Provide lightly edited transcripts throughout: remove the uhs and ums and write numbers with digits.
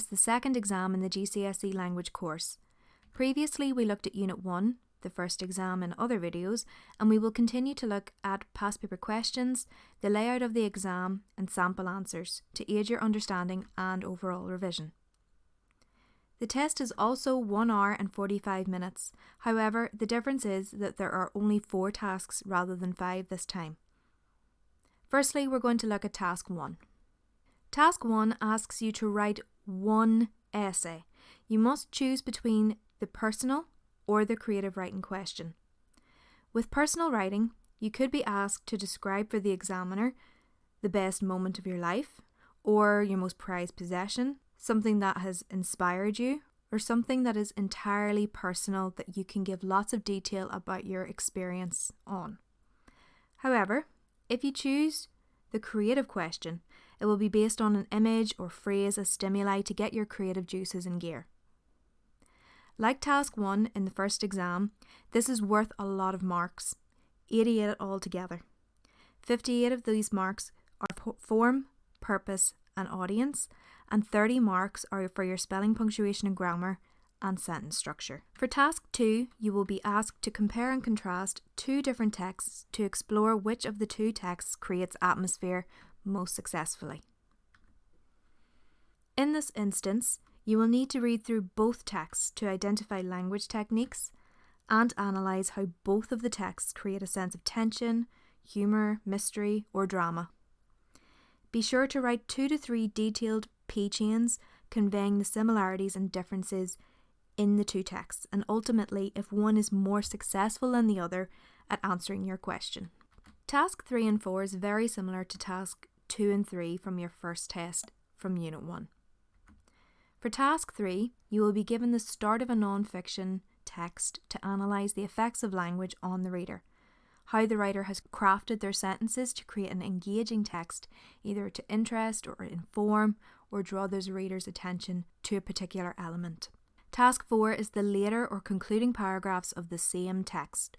the second exam in the GCSE language course. Previously, we looked at Unit 1, the first exam, in other videos, and we will continue to look at past paper questions, the layout of the exam, and sample answers to aid your understanding and overall revision. The test is also 1 hour and 45 minutes. However, the difference is that there are only 4 tasks rather than 5 this time. Firstly, we're going to look at Task 1. Task 1 asks you to write one essay. You must choose between the personal or the creative writing question. With personal writing, you could be asked to describe for the examiner the best moment of your life, or your most prized possession, something that has inspired you, or something that is entirely personal that you can give lots of detail about your experience on. However, if you choose the creative question, it will be based on an image or phrase as stimuli to get your creative juices in gear. Like Task 1 in the first exam, this is worth a lot of marks, 88 altogether. 58 of these marks are form, purpose and audience, and 30 marks are for your spelling, punctuation and grammar and sentence structure. For Task 2, you will be asked to compare and contrast 2 different texts to explore which of the 2 texts creates atmosphere most successfully. In this instance, you will need to read through both texts to identify language techniques and analyse how both of the texts create a sense of tension, humour, mystery or drama. Be sure to write 2 to 3 detailed P chains conveying the similarities and differences in the 2 texts, and ultimately if one is more successful than the other at answering your question. Task 3 and 4 is very similar to Task 2 and 3 from your first test from Unit 1. For Task 3, you will be given the start of a non-fiction text to analyse the effects of language on the reader, how the writer has crafted their sentences to create an engaging text, either to interest or inform or draw the reader's attention to a particular element. Task 4 is the later or concluding paragraphs of the same text.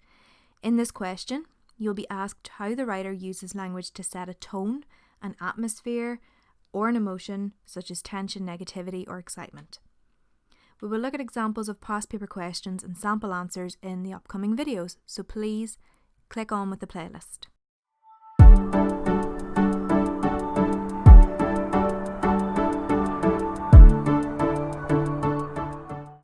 In this question, you'll be asked how the writer uses language to set a tone, an atmosphere, or an emotion such as tension, negativity or excitement. We will look at examples of past paper questions and sample answers in the upcoming videos, so please click on with the playlist.